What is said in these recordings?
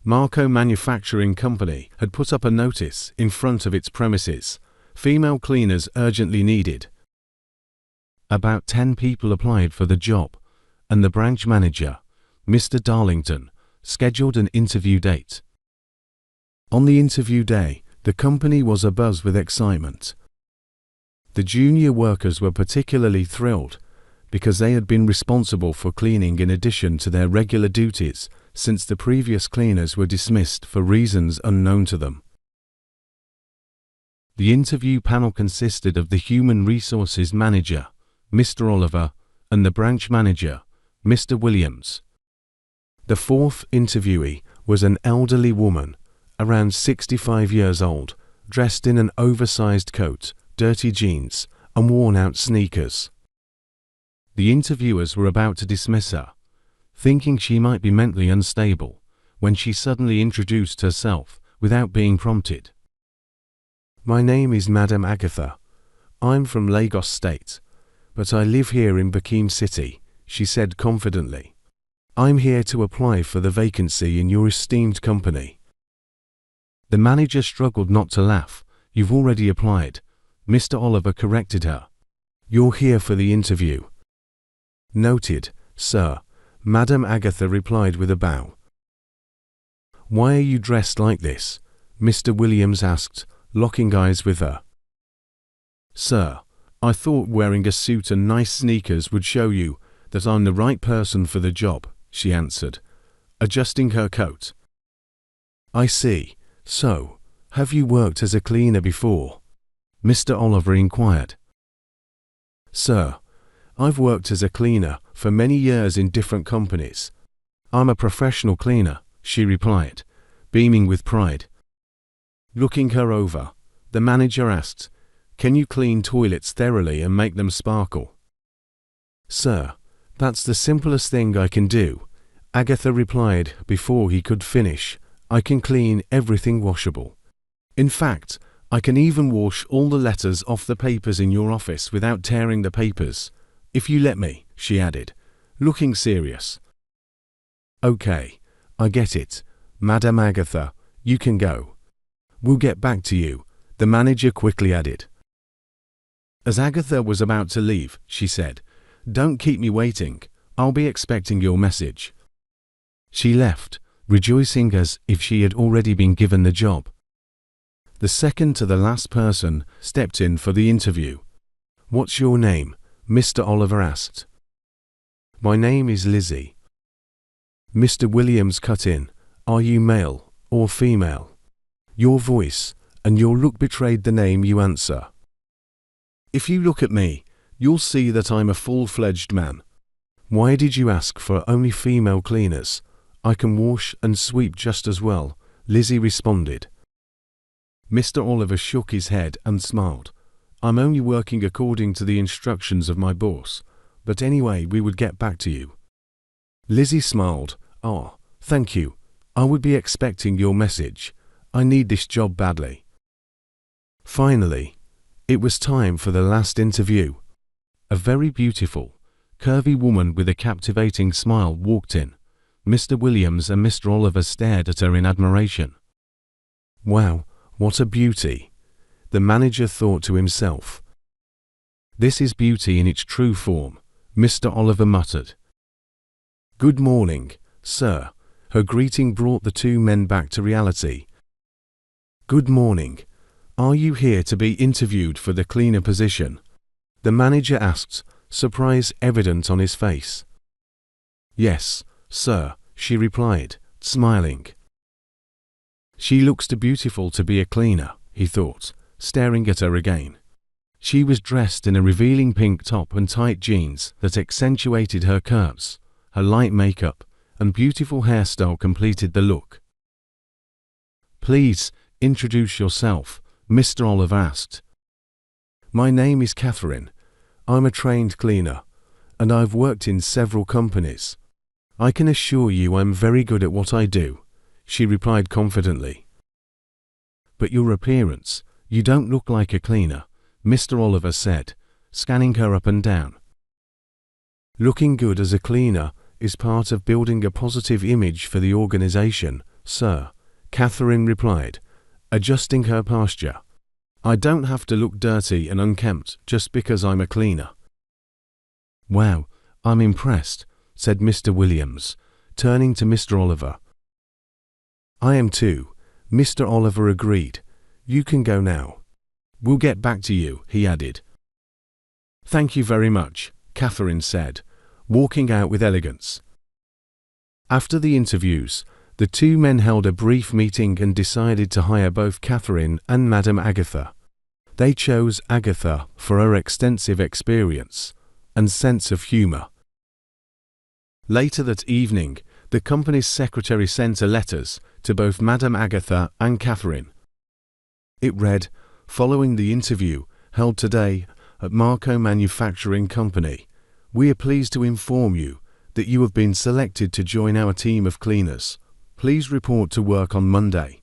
Marco Manufacturing Company had put up a notice in front of its premises. Female cleaners urgently needed. About 10 people applied for the job, and the branch manager, Mr. Darlington, scheduled an interview date. On the interview day, the company was abuzz with excitement. The junior workers were particularly thrilled because they had been responsible for cleaning in addition to their regular duties since the previous cleaners were dismissed for reasons unknown to them. The interview panel consisted of the Human Resources Manager, Mr. Oliver, and the branch manager, Mr. Williams. The fourth interviewee was an elderly woman, around 65 years old, dressed in an oversized coat, dirty jeans, and worn-out sneakers. The interviewers were about to dismiss her, thinking she might be mentally unstable, when she suddenly introduced herself without being prompted. "My name is Madam Agatha. I'm from Lagos State, but I live here in Bakim City," she said confidently. "I'm here to apply for the vacancy in your esteemed company." The manager struggled not to laugh. "You've already applied," Mr. Oliver corrected her. "You're here for the interview." "Noted, sir," Madam Agatha replied with a bow. "Why are you dressed like this?" Mr. Williams asked, locking eyes with her. "Sir, I thought wearing a suit and nice sneakers would show you that I'm the right person for the job," she answered, adjusting her coat. "I see. So, have you worked as a cleaner before?" Mr. Oliver inquired. "Sir, I've worked as a cleaner for many years in different companies. I'm a professional cleaner," she replied, beaming with pride. Looking her over, the manager asked, "Can you clean toilets thoroughly and make them sparkle?" "Sir, that's the simplest thing I can do," Agatha replied before he could finish. "I can clean everything washable. In fact, I can even wash all the letters off the papers in your office without tearing the papers. If you let me," she added, looking serious. "Okay, I get it. Madam Agatha, you can go. We'll get back to you," the manager quickly added. As Agatha was about to leave, she said, "Don't keep me waiting. I'll be expecting your message." She left, rejoicing as if she had already been given the job. The second to the last person stepped in for the interview. "What's your name?" Mr. Oliver asked. "My name is Lizzie." Mr. Williams cut in. "Are you male or female?" Your voice and your look betrayed the name you answer. "If you look at me, you'll see that I'm a full-fledged man." "Why did you ask for only female cleaners? I can wash and sweep just as well," Lizzie responded. Mr. Oliver shook his head and smiled. "I'm only working according to the instructions of my boss, but anyway, we would get back to you." Lizzie smiled. "Oh, thank you. I would be expecting your message. I need this job badly." Finally, it was time for the last interview. A very beautiful, curvy woman with a captivating smile walked in. Mr. Williams and Mr. Oliver stared at her in admiration. "Wow, what a beauty," the manager thought to himself. "This is beauty in its true form," Mr. Oliver muttered. "Good morning, sir." Her greeting brought the two men back to reality. "Good morning. Are you here to be interviewed for the cleaner position?" the manager asked, surprise evident on his face. "Yes, sir," she replied, smiling. "She looks too beautiful to be a cleaner," he thought, staring at her again. She was dressed in a revealing pink top and tight jeans that accentuated her curves. Her light makeup and beautiful hairstyle completed the look. "Please, introduce yourself," Mr. Oliver asked. "My name is Catherine. I'm a trained cleaner, and I've worked in several companies. I can assure you I'm very good at what I do," she replied confidently. "But your appearance, you don't look like a cleaner," Mr. Oliver said, scanning her up and down. "Looking good as a cleaner is part of building a positive image for the organization," sir," Catherine replied, adjusting her posture. "I don't have to look dirty and unkempt just because I'm a cleaner." "Wow, I'm impressed," said Mr. Williams, turning to Mr. Oliver. "I am too," Mr. Oliver agreed. "You can go now. We'll get back to you," he added. "Thank you very much," Catherine said, walking out with elegance. After the interviews, the two men held a brief meeting and decided to hire both Catherine and Madame Agatha. They chose Agatha for her extensive experience and sense of humor. Later that evening, the company's secretary sent a letter to both Madame Agatha and Catherine. It read, "Following the interview held today at Marco Manufacturing Company, we are pleased to inform you that you have been selected to join our team of cleaners. Please report to work on Monday."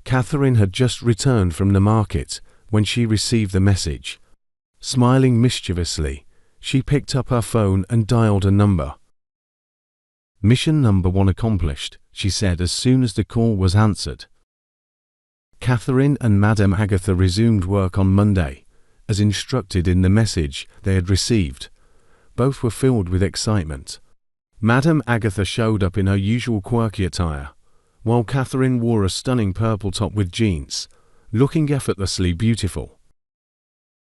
Catherine had just returned from the market when she received the message. Smiling mischievously, she picked up her phone and dialed a number. "Mission number 1 accomplished," she said as soon as the call was answered. Catherine and Madame Agatha resumed work on Monday, as instructed in the message they had received. Both were filled with excitement. Madame Agatha showed up in her usual quirky attire, while Catherine wore a stunning purple top with jeans, looking effortlessly beautiful.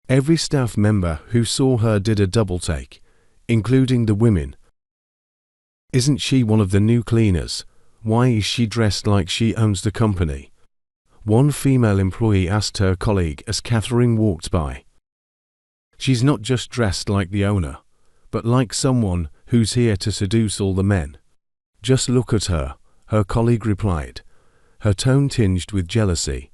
Every staff member who saw her did a double take, including the women. "Isn't she one of the new cleaners? Why is she dressed like she owns the company?" one female employee asked her colleague as Catherine walked by. "She's not just dressed like the owner, but like someone who's here to seduce all the men. Just look at her," her colleague replied, her tone tinged with jealousy.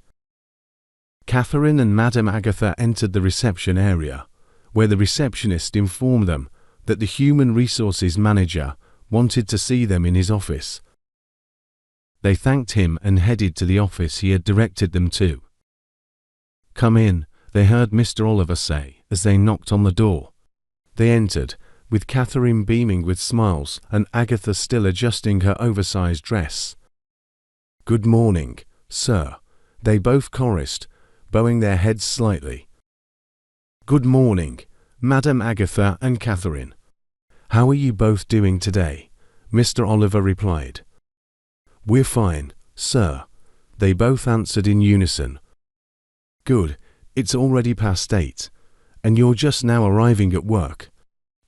Catherine and Madame Agatha entered the reception area, where the receptionist informed them that the human resources manager wanted to see them in his office. They thanked him and headed to the office he had directed them to. "Come in," they heard Mr. Oliver say as they knocked on the door. They entered, with Catherine beaming with smiles and Agatha still adjusting her oversized dress. "Good morning, sir," they both chorused, bowing their heads slightly. "Good morning, Madame Agatha and Catherine. How are you both doing today?" Mr. Oliver replied. "We're fine, sir," they both answered in unison. "Good, it's already past 8, and you're just now arriving at work.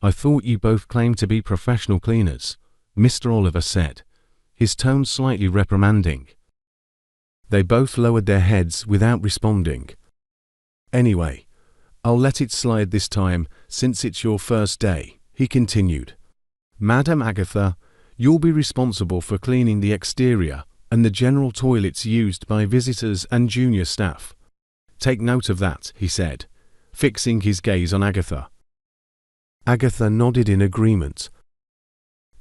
I thought you both claimed to be professional cleaners," Mr. Oliver said, his tone slightly reprimanding. They both lowered their heads without responding. "Anyway, I'll let it slide this time since it's your first day," he continued. "Madame Agatha, you'll be responsible for cleaning the exterior and the general toilets used by visitors and junior staff. Take note of that," he said, fixing his gaze on Agatha. Agatha nodded in agreement.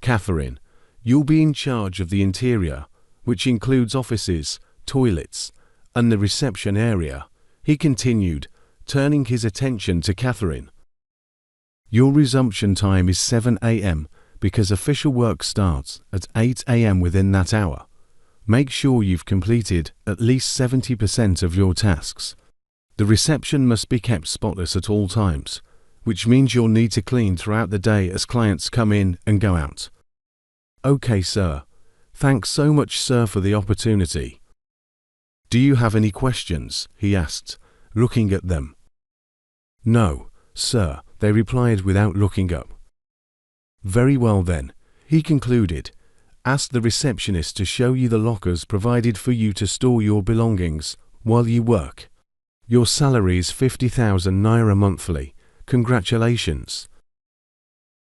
"Catherine, you'll be in charge of the interior, which includes offices, toilets, and the reception area," he continued, turning his attention to Catherine. "Your resumption time is 7 a.m. because official work starts at 8 a.m. within that hour. Make sure you've completed at least 70% of your tasks. The reception must be kept spotless at all times, which means you'll need to clean throughout the day as clients come in and go out." "Okay, sir. Thanks so much, sir, for the opportunity." "Do you have any questions?" he asked, looking at them. "No, sir," they replied without looking up. "Very well then," he concluded. "Ask the receptionist to show you the lockers provided for you to store your belongings while you work. Your salary is 50,000 naira monthly. Congratulations."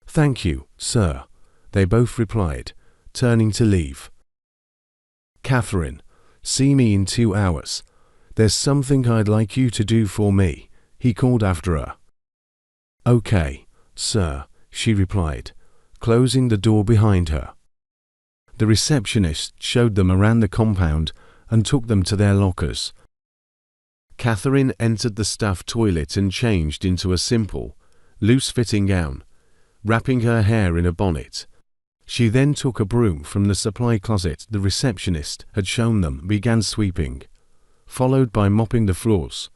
"Thank you, sir," they both replied, turning to leave. "Catherine, see me in 2 hours. There's something I'd like you to do for me," he called after her. "Okay, sir," she replied, closing the door behind her. The receptionist showed them around the compound and took them to their lockers. Catherine entered the staff toilet and changed into a simple, loose-fitting gown, wrapping her hair in a bonnet. She then took a broom from the supply closet the receptionist had shown them and began sweeping, followed by mopping the floors.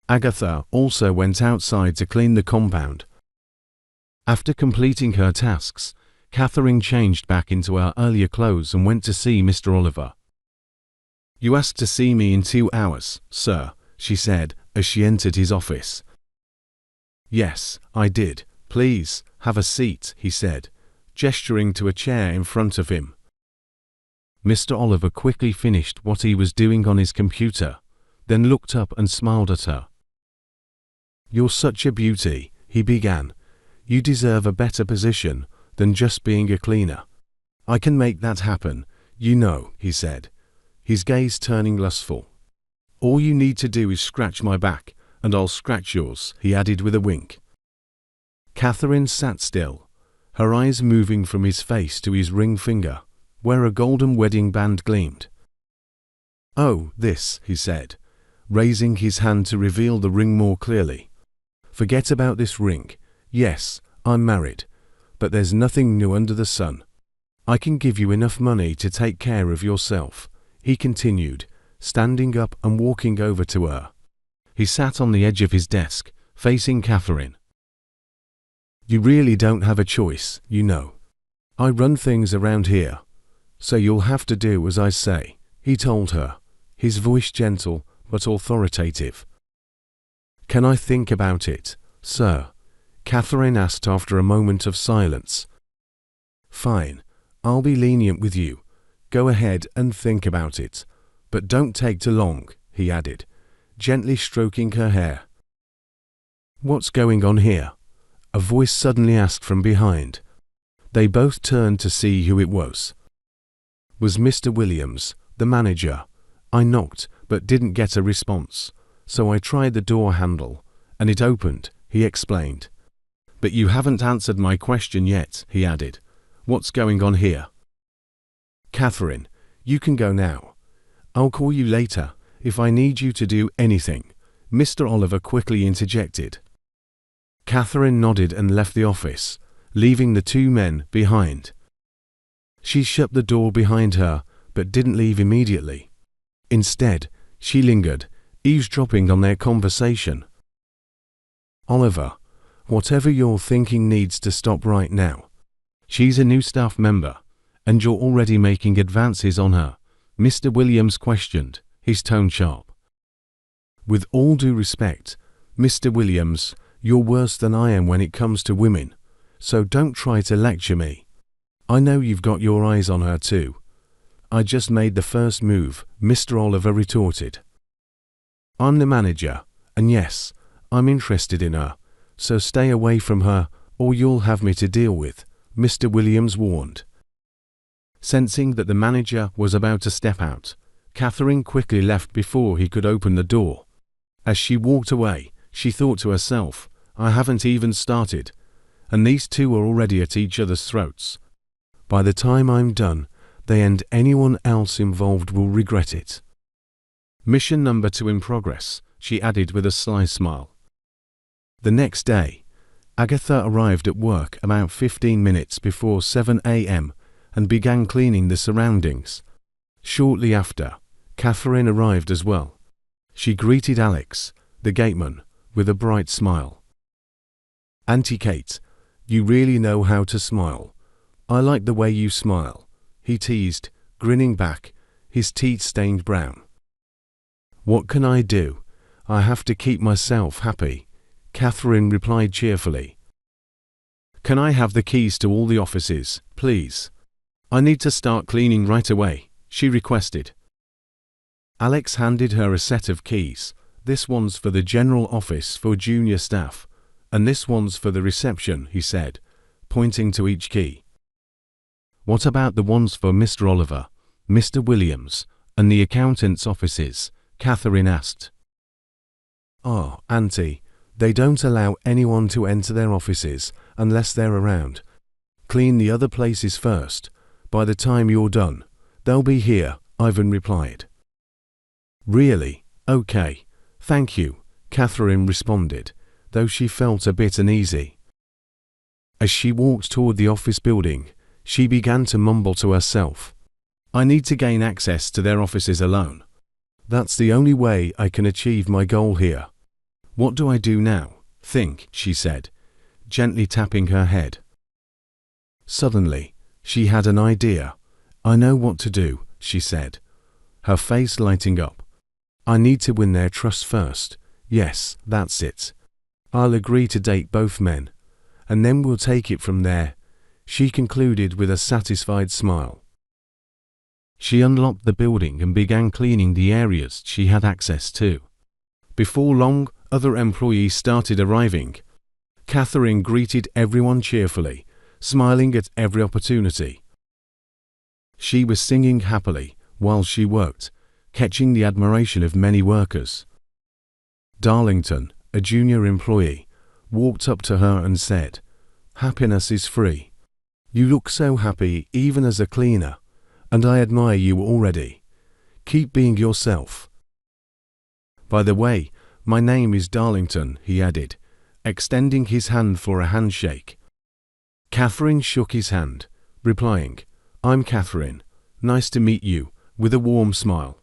Agatha also went outside to clean the compound. After completing her tasks, Catherine changed back into her earlier clothes and went to see Mr. Oliver. "You asked to see me in 2 hours, sir," she said as she entered his office. "Yes, I did. Please, have a seat," he said, gesturing to a chair in front of him. Mr. Oliver quickly finished what he was doing on his computer, then looked up and smiled at her. "You're such a beauty," he began. "You deserve a better position than just being a cleaner. I can make that happen, you know," he said, his gaze turning lustful. "All you need to do is scratch my back, and I'll scratch yours," he added with a wink. Catherine sat still, her eyes moving from his face to his ring finger, where a golden wedding band gleamed. "Oh, this," he said, raising his hand to reveal the ring more clearly. "Forget about this ring. Yes, I'm married, but there's nothing new under the sun. I can give you enough money to take care of yourself," he continued, standing up and walking over to her. He sat on the edge of his desk, facing Catherine. "You really don't have a choice, you know. I run things around here, so you'll have to do as I say," he told her, his voice gentle but authoritative. "Can I think about it, sir?" Catherine asked after a moment of silence. "Fine, I'll be lenient with you. Go ahead and think about it, but don't take too long," he added, gently stroking her hair. "What's going on here?" a voice suddenly asked from behind. They both turned to see who it was. Was Mr. Williams, the manager. I knocked, but didn't get a response, so I tried the door handle, and it opened, he explained. "But you haven't answered my question yet," he added. "What's going on here?" "Catherine, you can go now. I'll call you later if I need you to do anything," Mr. Oliver quickly interjected. Catherine nodded and left the office, leaving the two men behind. She shut the door behind her, but didn't leave immediately. Instead, she lingered, eavesdropping on their conversation. "Oliver, whatever you're thinking needs to stop right now. She's a new staff member, and you're already making advances on her," Mr. Williams questioned, his tone sharp. "With all due respect, Mr. Williams, you're worse than I am when it comes to women, so don't try to lecture me. I know you've got your eyes on her too." "I just made the first move," Mr. Oliver retorted. "I'm the manager, and yes, I'm interested in her, so stay away from her or you'll have me to deal with," Mr. Williams warned. Sensing that the manager was about to step out, Catherine quickly left before he could open the door. As she walked away, she thought to herself, "I haven't even started, and these two are already at each other's throats. By the time I'm done, they and anyone else involved will regret it." "Mission number 2 in progress," she added with a sly smile. The next day, Agatha arrived at work about 15 minutes before 7 a.m. and began cleaning the surroundings. Shortly after, Catherine arrived as well. She greeted Alex, the gateman, with a bright smile. "Auntie Kate, you really know how to smile. I like the way you smile," he teased, grinning back, his teeth stained brown. "What can I do? I have to keep myself happy," Catherine replied cheerfully. "Can I have the keys to all the offices, please? I need to start cleaning right away," she requested. Alex handed her a set of keys. "This one's for the general office for junior staff, and this one's for the reception," he said, pointing to each key. "What about the ones for Mr. Oliver, Mr. Williams, and the accountant's offices?" Catherine asked. "Oh, Auntie, they don't allow anyone to enter their offices unless they're around. Clean the other places first. By the time you're done, they'll be here," Ivan replied. "Really? Okay. Thank you," Catherine responded, though she felt a bit uneasy. As she walked toward the office building, She began to mumble to herself. I need to gain access to their offices alone. That's the only way I can achieve my goal here. What do I do now? Think, she said, gently tapping her head. Suddenly, she had an idea. I know what to do, she said, her face lighting up. I need to win their trust first. Yes, that's it. I'll agree to date both men, and then we'll take it from there, she concluded with a satisfied smile. She unlocked the building and began cleaning the areas she had access to. Before long, other employees started arriving. Catherine greeted everyone cheerfully, smiling at every opportunity. She was singing happily while she worked, catching the admiration of many workers. Darlington, a junior employee, walked up to her and said, "Happiness is free. You look so happy even as a cleaner, and I admire you already. Keep being yourself." By the way, my name is Darlington, he added, extending his hand for a handshake. Catherine shook his hand, replying, "I'm Catherine. Nice to meet you," with a warm smile.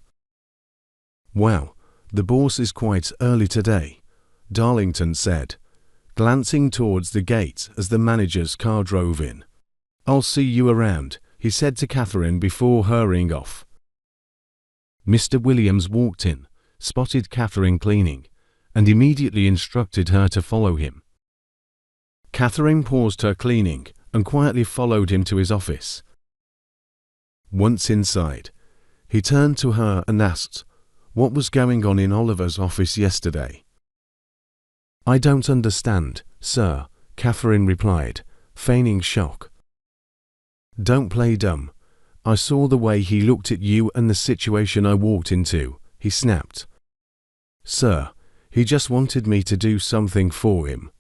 "Wow, the boss is quite early today," Darlington said, glancing towards the gate as the manager's car drove in. "I'll see you around," he said to Catherine before hurrying off. Mr. Williams walked in, spotted Catherine cleaning, and immediately instructed her to follow him. Catherine paused her cleaning and quietly followed him to his office. Once inside, he turned to her and asked, "What was going on in Oliver's office yesterday?" "I don't understand, sir," Catherine replied, feigning shock. "Don't play dumb. I saw the way he looked at you and the situation I walked into," he snapped. "Sir, he just wanted me to do something for him.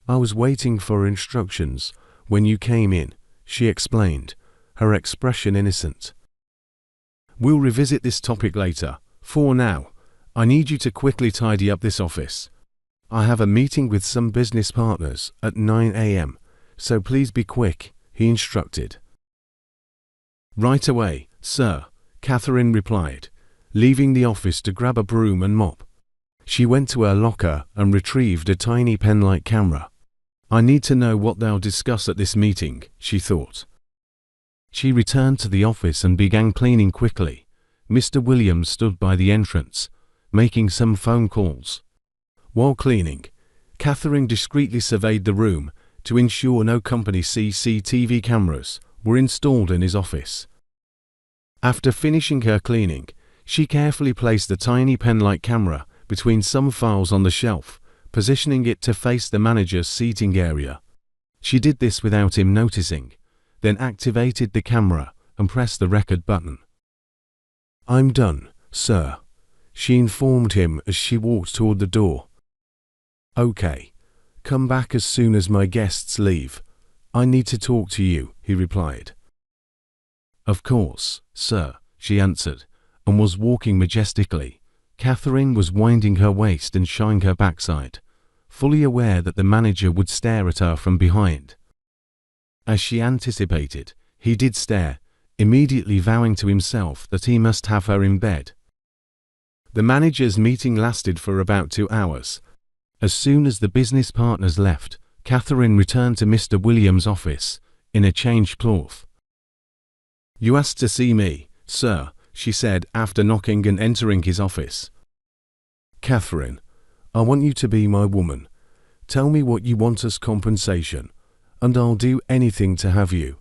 I was waiting for instructions when you came in," she explained, her expression innocent. "We'll revisit this topic later. For now, I need you to quickly tidy up this office. I have a meeting with some business partners at 9 a.m., so please be quick," he instructed. "Right away, sir," Catherine replied, leaving the office to grab a broom and mop. She went to her locker and retrieved a tiny pen-like camera. "I need to know what they'll discuss at this meeting," she thought. She returned to the office and began cleaning quickly. Mr. Williams stood by the entrance, making some phone calls. While cleaning, Catherine discreetly surveyed the room to ensure no company CCTV cameras were installed in his office. After finishing her cleaning, she carefully placed the tiny pen-like camera between some files on the shelf, positioning it to face the manager's seating area. She did this without him noticing, then activated the camera and pressed the record button. "I'm done, sir," she informed him as she walked toward the door. "Okay, come back as soon as my guests leave. I need to talk to you," he replied. "Of course, sir," she answered, and was walking majestically. Catherine was winding her waist and showing her backside, fully aware that the manager would stare at her from behind. As she anticipated, he did stare, immediately vowing to himself that he must have her in bed. The manager's meeting lasted for about 2 hours. As soon as the business partners left, Catherine returned to Mr. Williams' office in a changed cloth. "You asked to see me, sir," she said after knocking and entering his office. "Catherine, I want you to be my woman. Tell me what you want as compensation, and I'll do anything to have you.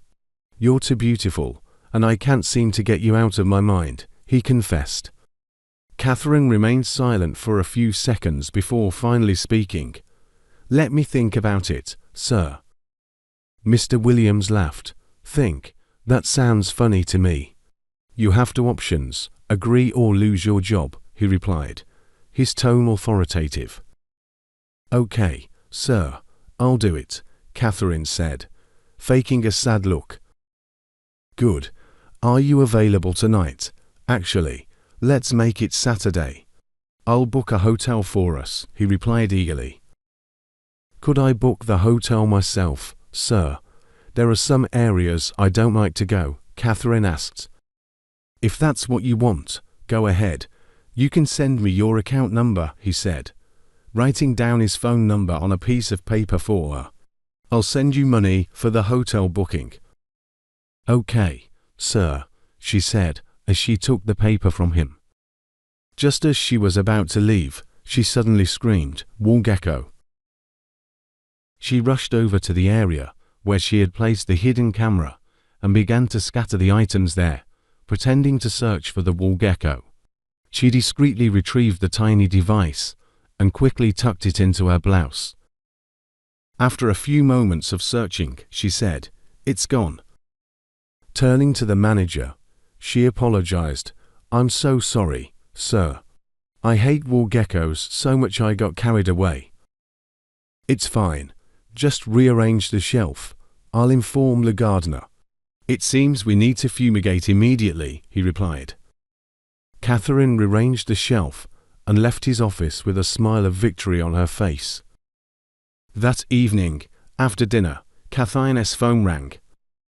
You're too beautiful, and I can't seem to get you out of my mind," he confessed. Catherine remained silent for a few seconds before finally speaking. "Let me think about it, sir." Mr. Williams laughed. "Think? That sounds funny to me." "You have 2 options, agree or lose your job," he replied, his tone authoritative. "Okay, sir, I'll do it," Catherine said, faking a sad look. "Good. Are you available tonight? Actually, let's make it Saturday. I'll book a hotel for us," he replied eagerly. "Could I book the hotel myself, sir? There are some areas I don't like to go, Catherine asked. If that's what you want, go ahead. You can send me your account number, he said, writing down his phone number on a piece of paper for her. I'll send you money for the hotel booking. Okay, sir, she said as she took the paper from him. Just as she was about to leave, she suddenly screamed, "Wall gecko!" She rushed over to the area where she had placed the hidden camera and began to scatter the items there, pretending to search for the wall gecko. She discreetly retrieved the tiny device and quickly tucked it into her blouse. After a few moments of searching, she said, "It's gone." Turning to the manager, she apologized. "I'm so sorry, sir. I hate wall geckos so much I got carried away." "It's fine. Just rearrange the shelf. I'll inform the gardener." "It seems we need to fumigate immediately," he replied. Catherine rearranged the shelf and left his office with a smile of victory on her face. That evening, after dinner, Catherine's phone rang.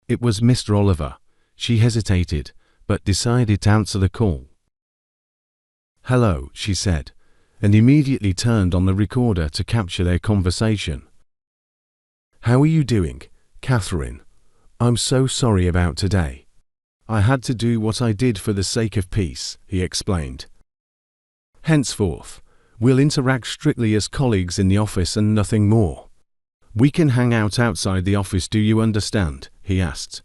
It was Mr. Oliver. She hesitated, but decided to answer the call. "Hello," she said, and immediately turned on the recorder to capture their conversation. "How are you doing, Catherine? I'm so sorry about today. I had to do what I did for the sake of peace," he explained. "Henceforth, we'll interact strictly as colleagues in the office and nothing more. We can hang out outside the office, do you understand?" he asked.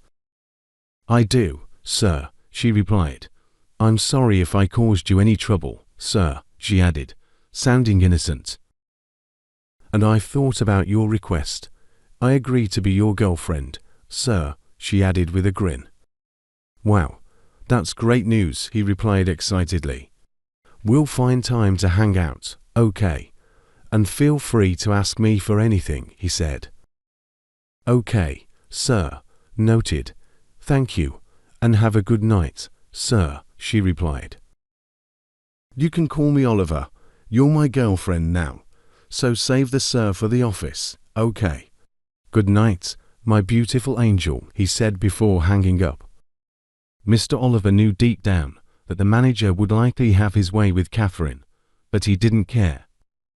"I do, sir," she replied. "I'm sorry if I caused you any trouble, sir," she added, sounding innocent. "And I've thought about your request. I agree to be your girlfriend, sir," she added with a grin. "Wow, that's great news," he replied excitedly. "We'll find time to hang out, okay? And feel free to ask me for anything," he said. "Okay, sir, noted. Thank you, and have a good night, sir," she replied. "You can call me Oliver. You're my girlfriend now, so save the sir for the office, okay? Good night, my beautiful angel," he said before hanging up. Mr. Oliver knew deep down that the manager would likely have his way with Catherine, but he didn't care.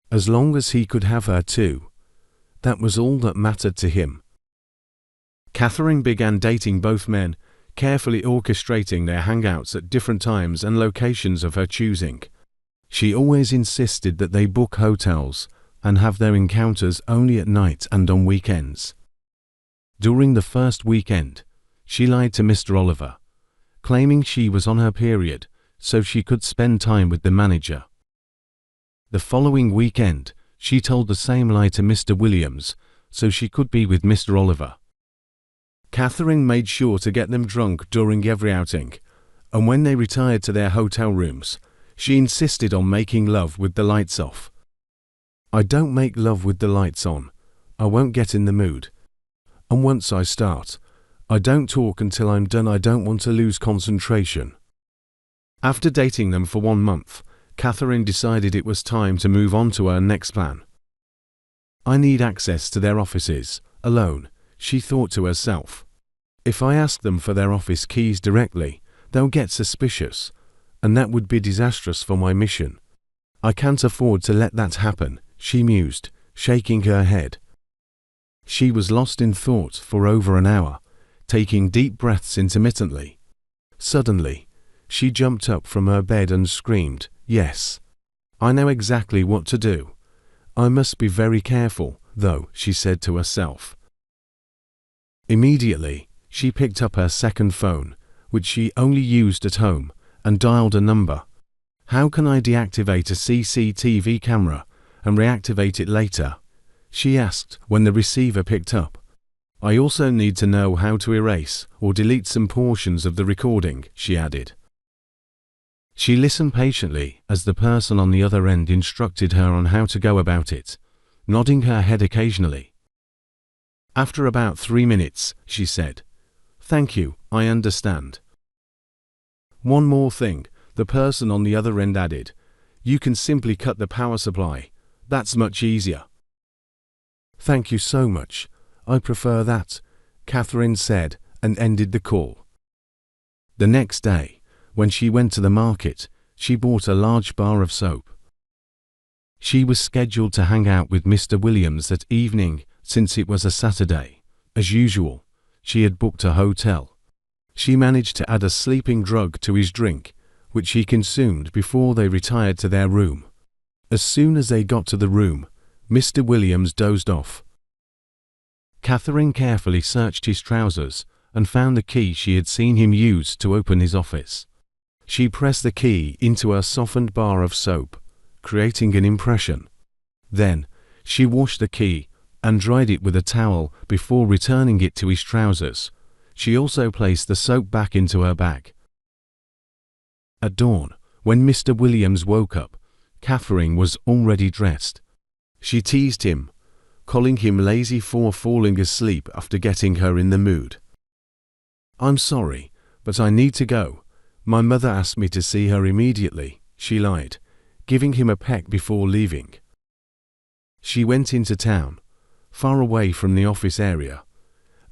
As long as he could have her too, that was all that mattered to him. Catherine began dating both men, carefully orchestrating their hangouts at different times and locations of her choosing. She always insisted that they book hotels and have their encounters only at night and on weekends. During the first weekend, she lied to Mr. Oliver, claiming she was on her period so she could spend time with the manager. The following weekend, she told the same lie to Mr. Williams so she could be with Mr. Oliver. Catherine made sure to get them drunk during every outing, and when they retired to their hotel rooms, she insisted on making love with the lights off. "I don't make love with the lights on. I won't get in the mood. And once I start, I don't talk until I'm done. I don't want to lose concentration." After dating them for 1 month, Catherine decided it was time to move on to her next plan. "I need access to their offices, alone," she thought to herself. "If I ask them for their office keys directly, they'll get suspicious, and that would be disastrous for my mission. I can't afford to let that happen," she mused, shaking her head. She was lost in thought for over an hour, taking deep breaths intermittently. Suddenly, she jumped up from her bed and screamed, "Yes! I know exactly what to do. I must be very careful, though," she said to herself. Immediately, she picked up her second phone, which she only used at home, and dialed a number. "How can I deactivate a CCTV camera and reactivate it later?" she asked when the receiver picked up. "I also need to know how to erase or delete some portions of the recording," she added. She listened patiently as the person on the other end instructed her on how to go about it, nodding her head occasionally. After about 3 minutes, she said, "Thank you, I understand." "One more thing," the person on the other end added. "You can simply cut the power supply. That's much easier." "Thank you so much. I prefer that. Catherine said, and ended the call. The next day, when she went to the market, she bought a large bar of soap. She was scheduled to hang out with Mr. Williams that evening since it was a Saturday. As usual, she had booked a hotel. She managed to add a sleeping drug to his drink, which he consumed before they retired to their room. As soon as they got to the room, Mr. Williams dozed off. Catherine carefully searched his trousers and found the key she had seen him use to open his office. She pressed the key into a softened bar of soap, creating an impression. Then, she washed the key and dried it with a towel before returning it to his trousers. She also placed the soap back into her bag. At dawn, when Mr. Williams woke up, Catherine was already dressed. She teased him, calling him lazy for falling asleep after getting her in the mood. "I'm sorry, but I need to go. My mother asked me to see her immediately," she lied, giving him a peck before leaving. She went into town, far away from the office area,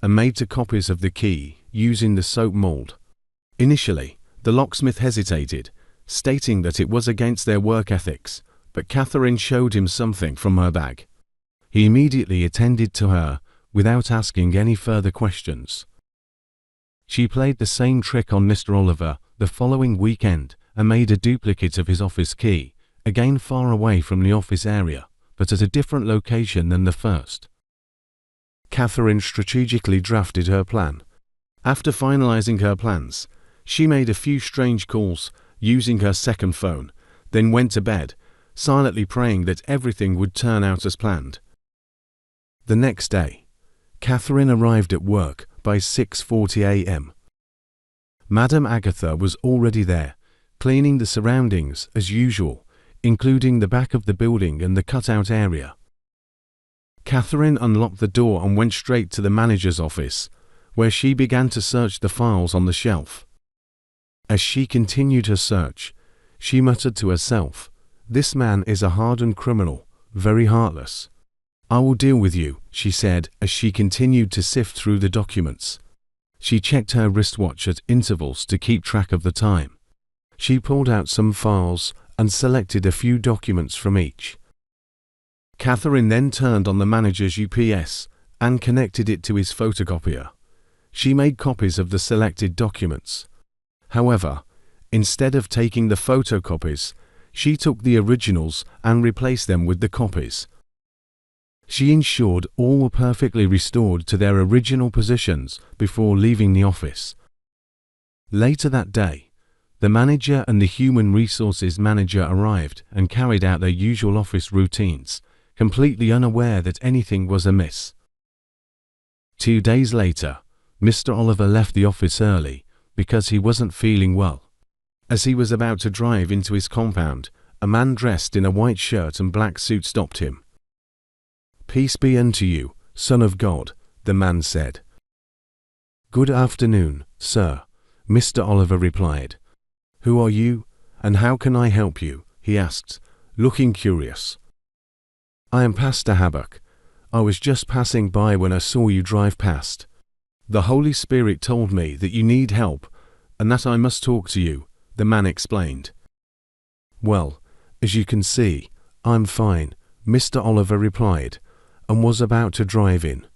and made 2 copies of the key using the soap mold. Initially, the locksmith hesitated, stating that it was against their work ethics, but Catherine showed him something from her bag. He immediately attended to her without asking any further questions. She played the same trick on Mr. Oliver the following weekend and made a duplicate of his office key, again far away from the office area, but at a different location than the first. Catherine strategically drafted her plan. After finalizing her plans, she made a few strange calls using her second phone, then went to bed, silently praying that everything would turn out as planned. The next day, Catherine arrived at work by 6:40 a.m. Madame Agatha was already there, cleaning the surroundings as usual, including the back of the building and the cutout area. Catherine unlocked the door and went straight to the manager's office, where she began to search the files on the shelf. As she continued her search, she muttered to herself, "This man is a hardened criminal, very heartless. I will deal with you," she said as she continued to sift through the documents. She checked her wristwatch at intervals to keep track of the time. She pulled out some files and selected a few documents from each. Catherine then turned on the manager's UPS and connected it to his photocopier. She made copies of the selected documents. However, instead of taking the photocopies, she took the originals and replaced them with the copies. She ensured all were perfectly restored to their original positions before leaving the office. Later that day, the manager and the human resources manager arrived and carried out their usual office routines, completely unaware that anything was amiss. 2 days later, Mr. Oliver left the office early because he wasn't feeling well. As he was about to drive into his compound, a man dressed in a white shirt and black suit stopped him. "Peace be unto you, Son of God," the man said. "Good afternoon, sir," Mr. Oliver replied. "Who are you, and how can I help you?" he asked, looking curious. "I am Pastor Habak. I was just passing by when I saw you drive past. The Holy Spirit told me that you need help, and that I must talk to you," the man explained. "Well, as you can see, I'm fine," Mr. Oliver replied, and was about to drive in.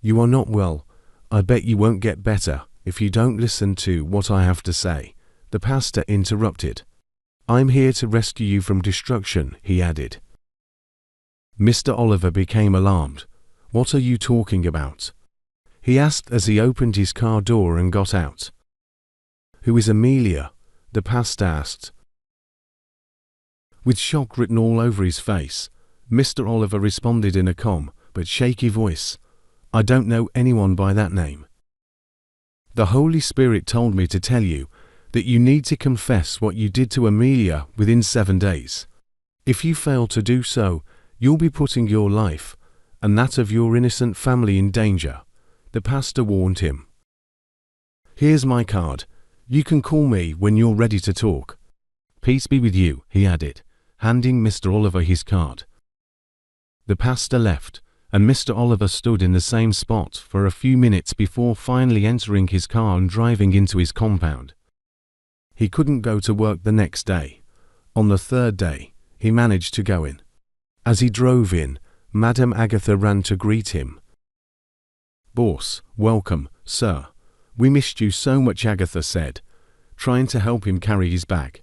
"You are not well. I bet you won't get better if you don't listen to what I have to say," the pastor interrupted. "I'm here to rescue you from destruction," he added. Mr. Oliver became alarmed. "What are you talking about?" he asked as he opened his car door and got out. "Who is Amelia?" the pastor asked. With shock written all over his face, Mr. Oliver responded in a calm but shaky voice, "I don't know anyone by that name. The Holy Spirit told me to tell you that you need to confess what you did to Amelia within 7 days. If you fail to do so, you'll be putting your life and that of your innocent family in danger," the pastor warned him. "Here's my card. You can call me when you're ready to talk." "Peace be with you," he added, handing Mr. Oliver his card. The pastor left, and Mr. Oliver stood in the same spot for a few minutes before finally entering his car and driving into his compound. He couldn't go to work the next day. On the third day, he managed to go in. As he drove in, Madame Agatha ran to greet him. "Boss, welcome, sir. We missed you so much," Agatha said, trying to help him carry his bag.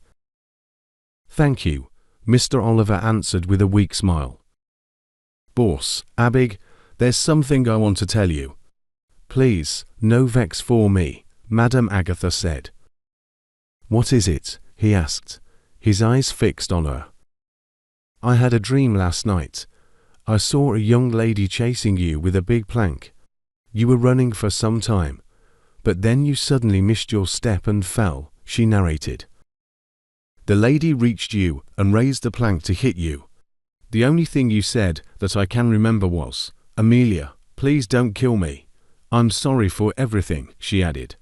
"Thank you," Mr. Oliver answered with a weak smile. "Boss, Abig, there's something I want to tell you." "Please, no vex for me," Madame Agatha said. "What is it?" he asked, his eyes fixed on her. "I had a dream last night. I saw a young lady chasing you with a big plank. You were running for some time, but then you suddenly missed your step and fell," she narrated. "The lady reached you and raised the plank to hit you. The only thing you said that I can remember was, 'Amelia, please don't kill me. I'm sorry for everything,'" she added.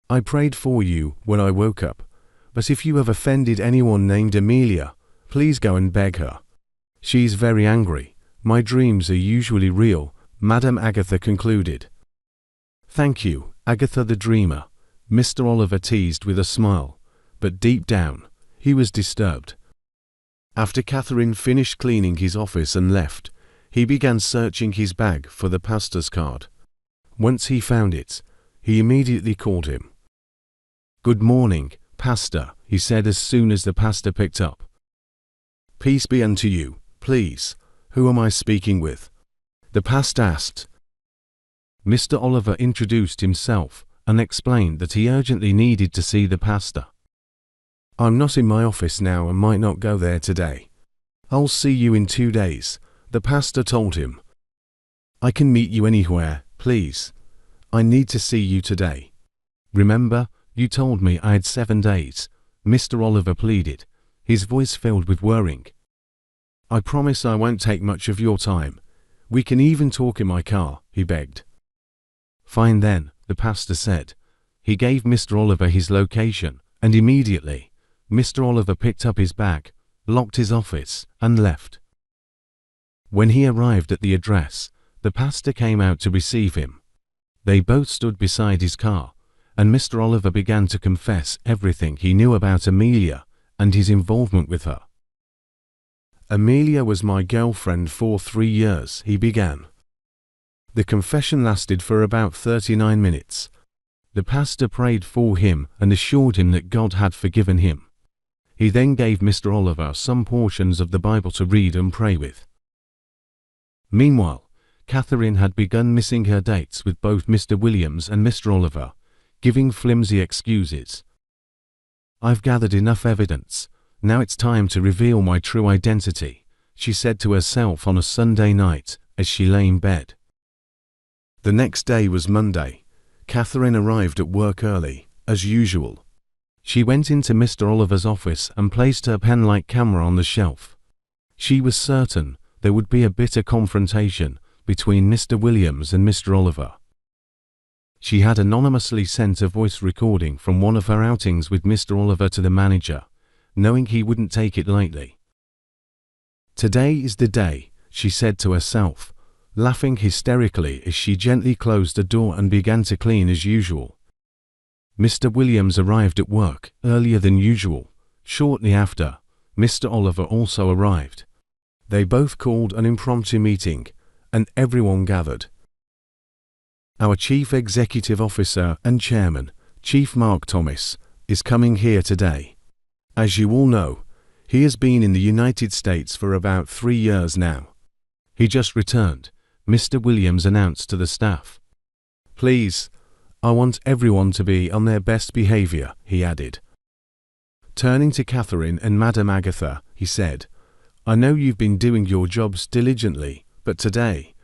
"I prayed for you when I woke up, but if you have offended anyone named Amelia, please go and beg her. She's very angry. My dreams are usually real," Madame Agatha concluded. "Thank you, Agatha the dreamer," Mr. Oliver teased with a smile, but deep down, he was disturbed. After Catherine finished cleaning his office and left, he began searching his bag for the pastor's card. Once he found it, he immediately called him. "Good morning, Pastor," he said as soon as the pastor picked up. "Peace be unto you, please. Who am I speaking with?" the pastor asked. Mr. Oliver introduced himself and explained that he urgently needed to see the pastor. "I'm not in my office now and might not go there today. I'll see you in 2 days," the pastor told him. "I can meet you anywhere, please. I need to see you today. Remember, you told me I had 7 days," Mr. Oliver pleaded, his voice filled with worrying. "I promise I won't take much of your time. We can even talk in my car," he begged. "Fine then," the pastor said. He gave Mr. Oliver his location, and immediately, Mr. Oliver picked up his bag, locked his office, and left. When he arrived at the address, the pastor came out to receive him. They both stood beside his car, and Mr. Oliver began to confess everything he knew about Amelia and his involvement with her. "Amelia was my girlfriend for 3 years," he began. The confession lasted for about 39 minutes. The pastor prayed for him and assured him that God had forgiven him. He then gave Mr. Oliver some portions of the Bible to read and pray with. Meanwhile, Catherine had begun missing her dates with both Mr. Williams and Mr. Oliver, giving flimsy excuses. "I've gathered enough evidence. Now it's time to reveal my true identity," she said to herself on a Sunday night as she lay in bed. The next day was Monday. Catherine arrived at work early, as usual. She went into Mr. Oliver's office and placed her pen-like camera on the shelf. She was certain there would be a bitter confrontation between Mr. Williams and Mr. Oliver. She had anonymously sent a voice recording from one of her outings with Mr. Oliver to the manager, knowing he wouldn't take it lightly. "Today is the day," she said to herself, laughing hysterically as she gently closed the door and began to clean as usual. Mr. Williams arrived at work earlier than usual. Shortly after, Mr. Oliver also arrived. They both called an impromptu meeting, and everyone gathered. "Our Chief Executive Officer and Chairman, Chief Mark Thomas, is coming here today. As you all know, he has been in the United States for about 3 years now. He just returned," Mr. Williams announced to the staff. "Please, I want everyone to be on their best behavior," he added. Turning to Catherine and Madame Agatha, he said, "I know you've been doing your jobs diligently, but today,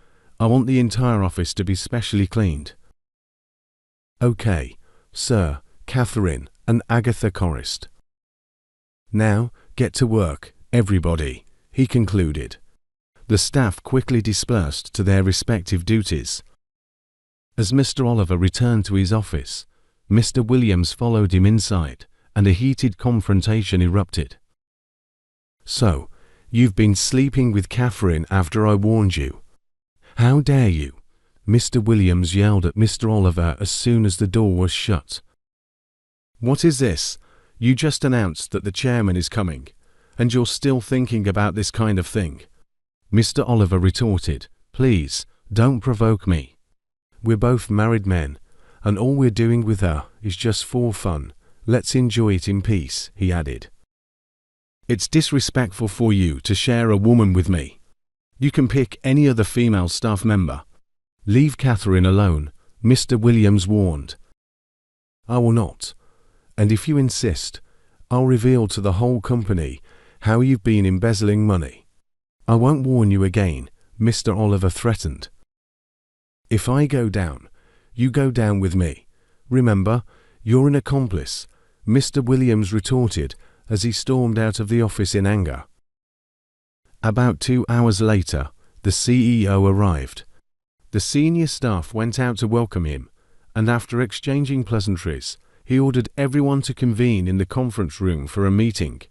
I want the entire office to be specially cleaned." "Okay, sir," Catherine and Agatha chorused. "Now, get to work, everybody," he concluded. The staff quickly dispersed to their respective duties. As Mr. Oliver returned to his office, Mr. Williams followed him inside, and a heated confrontation erupted. "So, you've been sleeping with Catherine after I warned you. "How dare you?" Mr. Williams yelled at Mr. Oliver as soon as the door was shut. "What is this? You just announced that the chairman is coming, and you're still thinking about this kind of thing," Mr. Oliver retorted. "Please, don't provoke me. We're both married men, and all we're doing with her is just for fun. Let's enjoy it in peace," he added. "It's disrespectful for you to share a woman with me. You can pick any other female staff member. Leave Catherine alone," Mr. Williams warned. "I will not. And if you insist, I'll reveal to the whole company how you've been embezzling money. I won't warn you again," Mr. Oliver threatened. "If I go down, you go down with me. Remember, you're an accomplice," Mr. Williams retorted as he stormed out of the office in anger. About 2 hours later, the CEO arrived. The senior staff went out to welcome him, and after exchanging pleasantries, he ordered everyone to convene in the conference room for a meeting.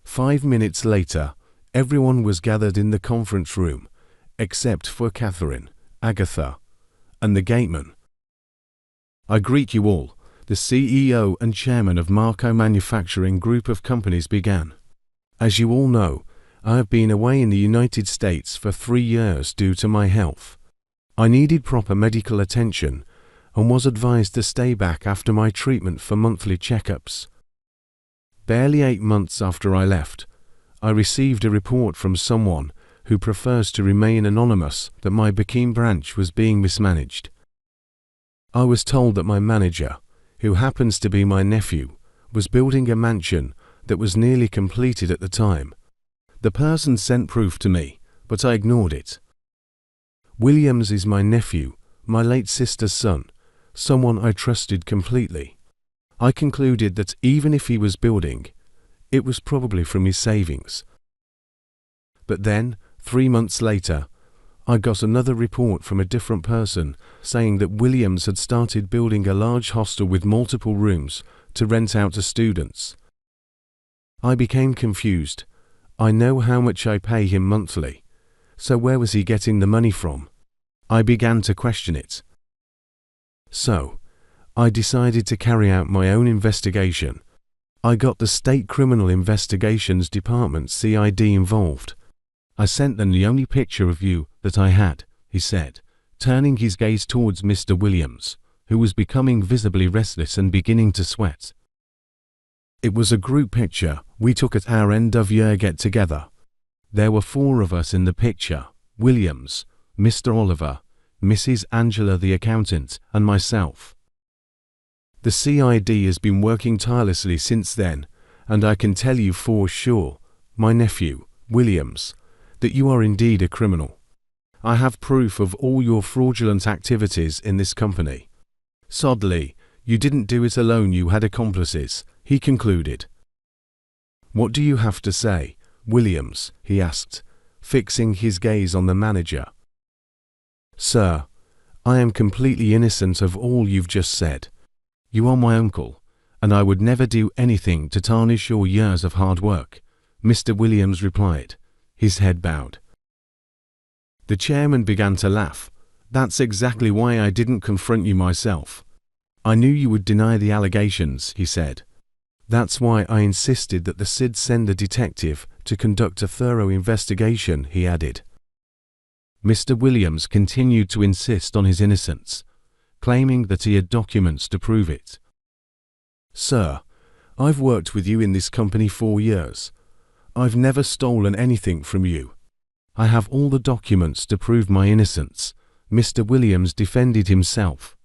5 minutes later, everyone was gathered in the conference room, except for Catherine, Agatha, and the gateman. "I greet you all," the CEO and chairman of Marco Manufacturing Group of Companies began. "As you all know, I have been away in the United States for 3 years due to my health. I needed proper medical attention and was advised to stay back after my treatment for monthly checkups. Barely 8 months after I left, I received a report from someone who prefers to remain anonymous that my Bikini branch was being mismanaged. I was told that my manager, who happens to be my nephew, was building a mansion that was nearly completed at the time. The person sent proof to me, but I ignored it. Williams is my nephew, my late sister's son, someone I trusted completely. I concluded that even if he was building, it was probably from his savings. But then, 3 months later, I got another report from a different person saying that Williams had started building a large hostel with multiple rooms to rent out to students. I became confused. I know how much I pay him monthly, so where was he getting the money from? I began to question it. So, I decided to carry out my own investigation. I got the State Criminal Investigations Department (CID) involved. I sent them the only picture of you that I had," he said, turning his gaze towards Mr. Williams, who was becoming visibly restless and beginning to sweat. "It was a group picture we took at our end-of-year get-together. There were 4 of us in the picture: Williams, Mr. Oliver, Mrs. Angela the accountant, and myself. The CID has been working tirelessly since then, and I can tell you for sure, my nephew, Williams, that you are indeed a criminal. I have proof of all your fraudulent activities in this company. Sadly, you didn't do it alone, you had accomplices," he concluded. "What do you have to say, Williams?" he asked, fixing his gaze on the manager. "Sir, I am completely innocent of all you've just said. You are my uncle, and I would never do anything to tarnish your years of hard work," Mr. Williams replied, his head bowed. The chairman began to laugh. "That's exactly why I didn't confront you myself. I knew you would deny the allegations," he said. "That's why I insisted that the SID send a detective to conduct a thorough investigation," he added. Mr. Williams continued to insist on his innocence, claiming that he had documents to prove it. "Sir, I've worked with you in this company 4 years. I've never stolen anything from you. I have all the documents to prove my innocence," Mr. Williams defended himself.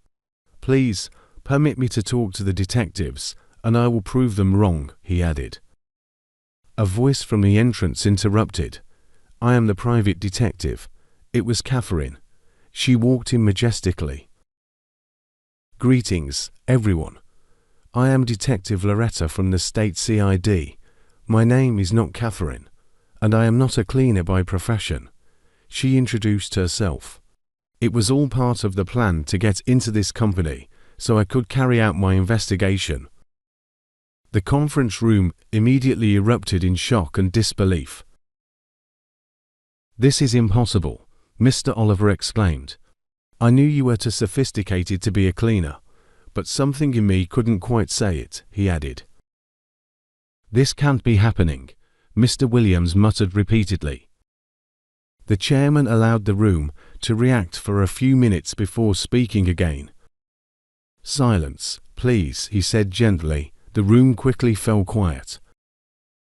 "Please, permit me to talk to the detectives, and I will prove them wrong," he added. A voice from the entrance interrupted. "I am the private detective." It was Catherine. She walked in majestically. "Greetings, everyone. I am Detective Loretta from the State CID. My name is not Catherine, and I am not a cleaner by profession," she introduced herself. "It was all part of the plan to get into this company so I could carry out my investigation." The conference room immediately erupted in shock and disbelief. "This is impossible," Mr. Oliver exclaimed. "I knew you were too sophisticated to be a cleaner, but something in me couldn't quite say it," he added. "This can't be happening," Mr. Williams muttered repeatedly. The chairman allowed the room to react for a few minutes before speaking again. "Silence, please," he said gently. The room quickly fell quiet.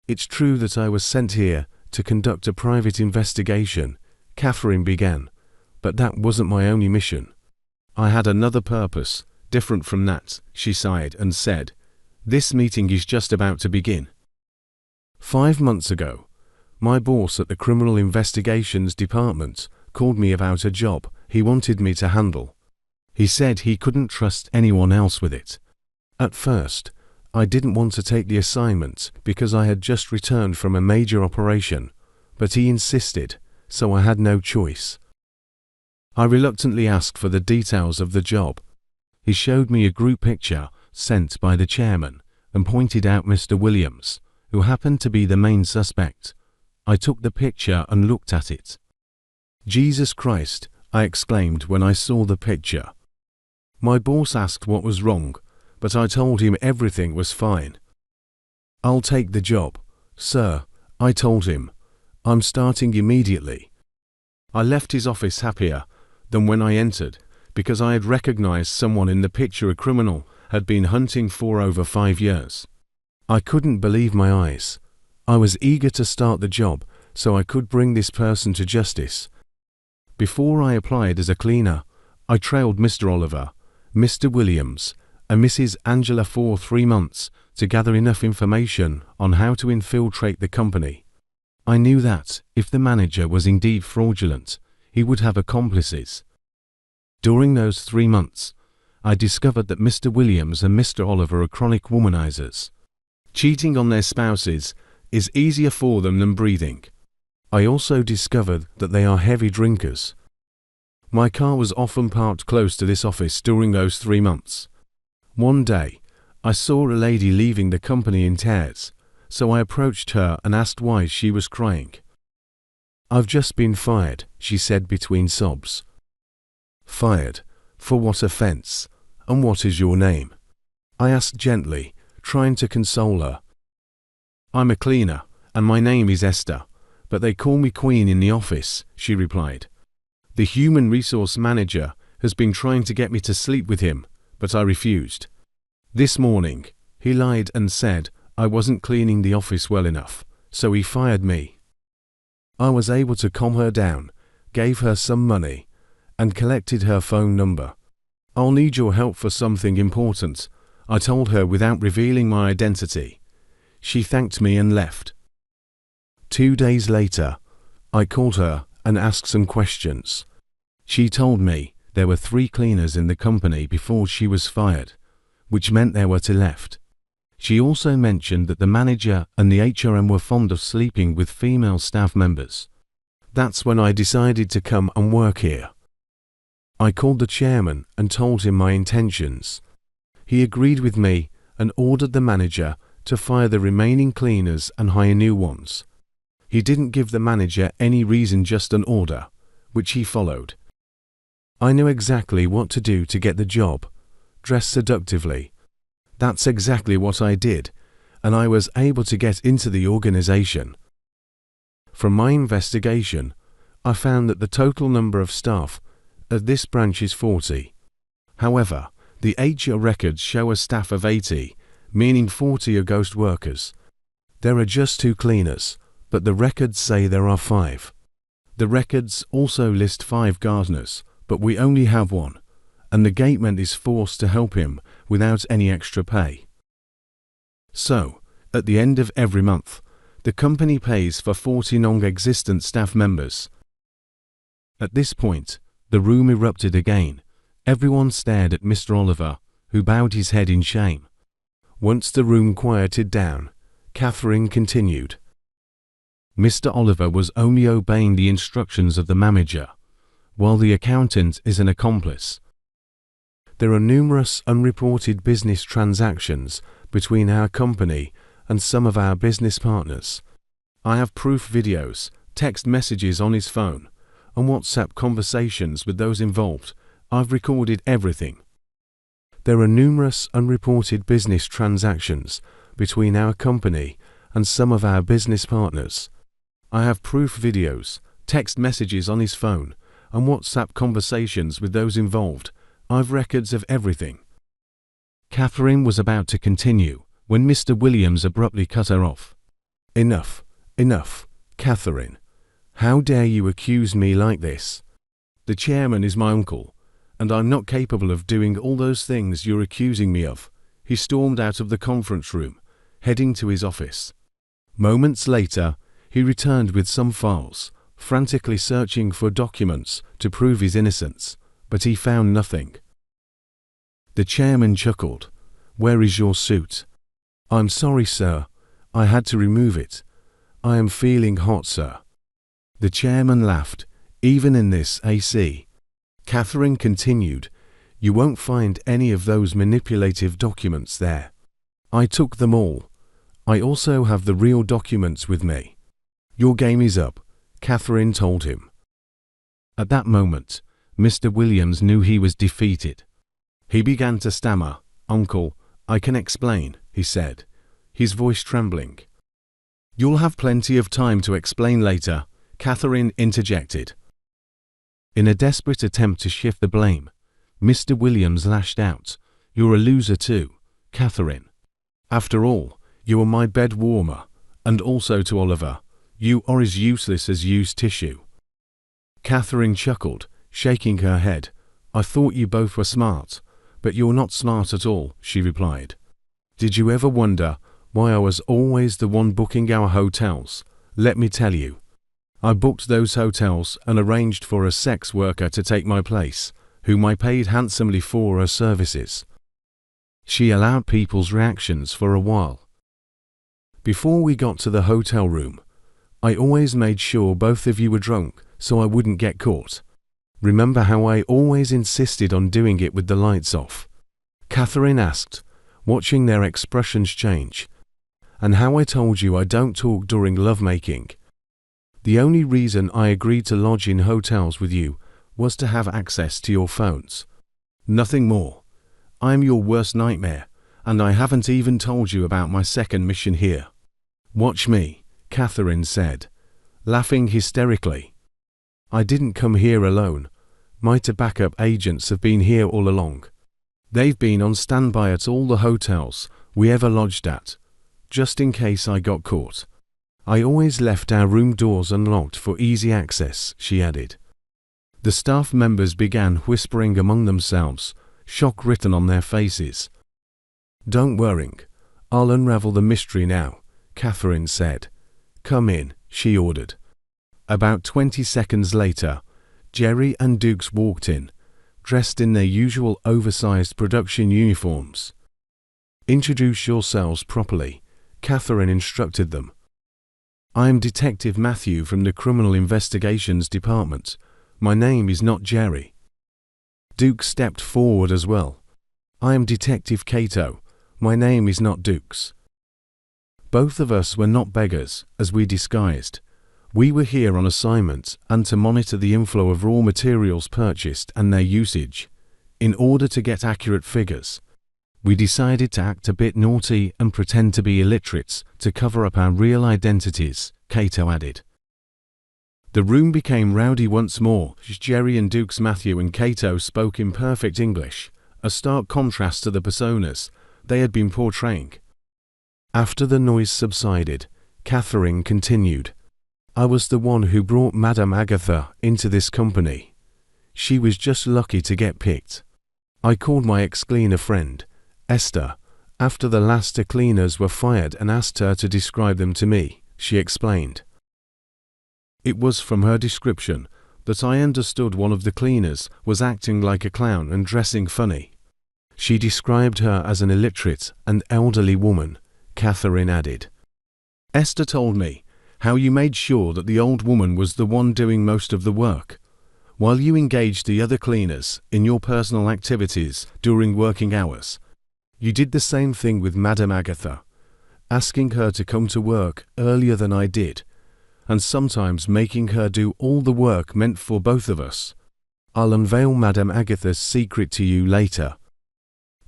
"It's true that I was sent here to conduct a private investigation," Catherine began, "but that wasn't my only mission. I had another purpose, different from that," she sighed and said. "This meeting is just about to begin. 5 months ago, my boss at the Criminal Investigations Department called me about a job he wanted me to handle. He said he couldn't trust anyone else with it. At first, I didn't want to take the assignment because I had just returned from a major operation, but he insisted, so I had no choice. I reluctantly asked for the details of the job. He showed me a group picture sent by the chairman and pointed out Mr. Williams, who happened to be the main suspect. I took the picture and looked at it. "Jesus Christ," I exclaimed when I saw the picture. My boss asked what was wrong, but I told him everything was fine. "I'll take the job, sir," I told him. "I'm starting immediately." I left his office happier than when I entered, because I had recognized someone in the picture a criminal had been hunting for over 5 years. I couldn't believe my eyes. I was eager to start the job so I could bring this person to justice. Before I applied as a cleaner, I trailed Mr. Oliver, Mr. Williams, and Mrs. Angela for 3 months to gather enough information on how to infiltrate the company. I knew that, if the manager was indeed fraudulent, he would have accomplices. During those 3 months, I discovered that Mr. Williams and Mr. Oliver are chronic womanizers. Cheating on their spouses is easier for them than breathing. I also discovered that they are heavy drinkers. My car was often parked close to this office during those 3 months. One day, I saw a lady leaving the company in tears, so I approached her and asked why she was crying. "I've just been fired," she said between sobs. "Fired? For what offense? And what is your name?" I asked gently, trying to console her. "I'm a cleaner, and my name is Esther, but they call me Queen in the office," she replied. "The human resource manager has been trying to get me to sleep with him, but I refused. This morning, he lied and said I wasn't cleaning the office well enough, so he fired me. I was able to calm her down, gave her some money, and collected her phone number. "I'll need your help for something important," I told her without revealing my identity. She thanked me and left. 2 days later, I called her and asked some questions. She told me there were 3 cleaners in the company before she was fired, which meant there were 2 left. She also mentioned that the manager and the HRM were fond of sleeping with female staff members. That's when I decided to come and work here. I called the chairman and told him my intentions. He agreed with me and ordered the manager to fire the remaining cleaners and hire new ones. He didn't give the manager any reason, just an order, which he followed. I knew exactly what to do to get the job. Dress seductively. That's exactly what I did, and I was able to get into the organization. From my investigation, I found that the total number of staff at this branch is 40. However, the HR records show a staff of 80, meaning 40 are ghost workers. There are just 2 cleaners, but the records say there are 5. The records also list 5 gardeners, but we only have 1, and the gateman is forced to help him without any extra pay. So, at the end of every month, the company pays for 40 non-existent staff members. At this point, the room erupted again. Everyone stared at Mr. Oliver, who bowed his head in shame. Once the room quieted down, Catherine continued. Mr. Oliver was only obeying the instructions of the manager, while the accountant is an accomplice. There are numerous unreported business transactions between our company and some of our business partners. I have proof videos, text messages on his phone, and WhatsApp conversations with those involved. I've recorded everything. There are numerous unreported business transactions between our company and some of our business partners. I have proof videos, text messages on his phone, and WhatsApp conversations with those involved. I've records of everything. Catherine was about to continue when Mr. Williams abruptly cut her off. Enough, enough, Catherine. How dare you accuse me like this? The chairman is my uncle, and I'm not capable of doing all those things you're accusing me of. He stormed out of the conference room, heading to his office. Moments later, he returned with some files, frantically searching for documents to prove his innocence, but he found nothing. The chairman chuckled. "Where is your suit?" "I'm sorry, sir. I had to remove it. I am feeling hot, sir." The chairman laughed. "Even in this AC?" Catherine continued, "You won't find any of those manipulative documents there. I took them all. I also have the real documents with me." "Your game is up," Catherine told him. At that moment, Mr. Williams knew he was defeated. He began to stammer. "Uncle, I can explain," he said, his voice trembling. "You'll have plenty of time to explain later," Catherine interjected. In a desperate attempt to shift the blame, Mr. Williams lashed out. "You're a loser too, Catherine. After all, you are my bed warmer, and also to Oliver. You are as useless as used tissue." Catherine chuckled, shaking her head. "I thought you both were smart, but you're not smart at all," she replied. "Did you ever wonder why I was always the one booking our hotels? Let me tell you. I booked those hotels and arranged for a sex worker to take my place, whom I paid handsomely for her services." She allowed people's reactions for a while. "Before we got to the hotel room, I always made sure both of you were drunk so I wouldn't get caught. Remember how I always insisted on doing it with the lights off?" Catherine asked, watching their expressions change. "And how I told you I don't talk during lovemaking? The only reason I agreed to lodge in hotels with you was to have access to your phones. Nothing more. I'm your worst nightmare, and I haven't even told you about my second mission here." "Watch me," Catherine said, laughing hysterically. "I didn't come here alone. My backup agents have been here all along. They've been on standby at all the hotels we ever lodged at, just in case I got caught. I always left our room doors unlocked for easy access," she added. The staff members began whispering among themselves, shock written on their faces. "Don't worry, I'll unravel the mystery now," Catherine said. "Come in," she ordered. About 20 seconds later, Jerry and Dukes walked in, dressed in their usual oversized production uniforms. "Introduce yourselves properly," Catherine instructed them. "I am Detective Matthew from the Criminal Investigations Department. My name is not Jerry." Dukes stepped forward as well. "I am Detective Cato. My name is not Dukes." Both of us were not beggars, as we disguised. We were here on assignment and to monitor the inflow of raw materials purchased and their usage. In order to get accurate figures, we decided to act a bit naughty and pretend to be illiterates to cover up our real identities, Cato added. The room became rowdy once more as Jerry and Dukes Matthew and Cato spoke in perfect English, a stark contrast to the personas they had been portraying. After the noise subsided, Catherine continued. "I was the one who brought Madame Agatha into this company. She was just lucky to get picked. I called my ex-cleaner friend, Esther, after the last two cleaners were fired and asked her to describe them to me," she explained. "It was from her description that I understood one of the cleaners was acting like a clown and dressing funny. She described her as an illiterate and elderly woman," Catherine added. "Esther told me how you made sure that the old woman was the one doing most of the work, while you engaged the other cleaners in your personal activities during working hours. You did the same thing with Madame Agatha, asking her to come to work earlier than I did, and sometimes making her do all the work meant for both of us. I'll unveil Madame Agatha's secret to you later.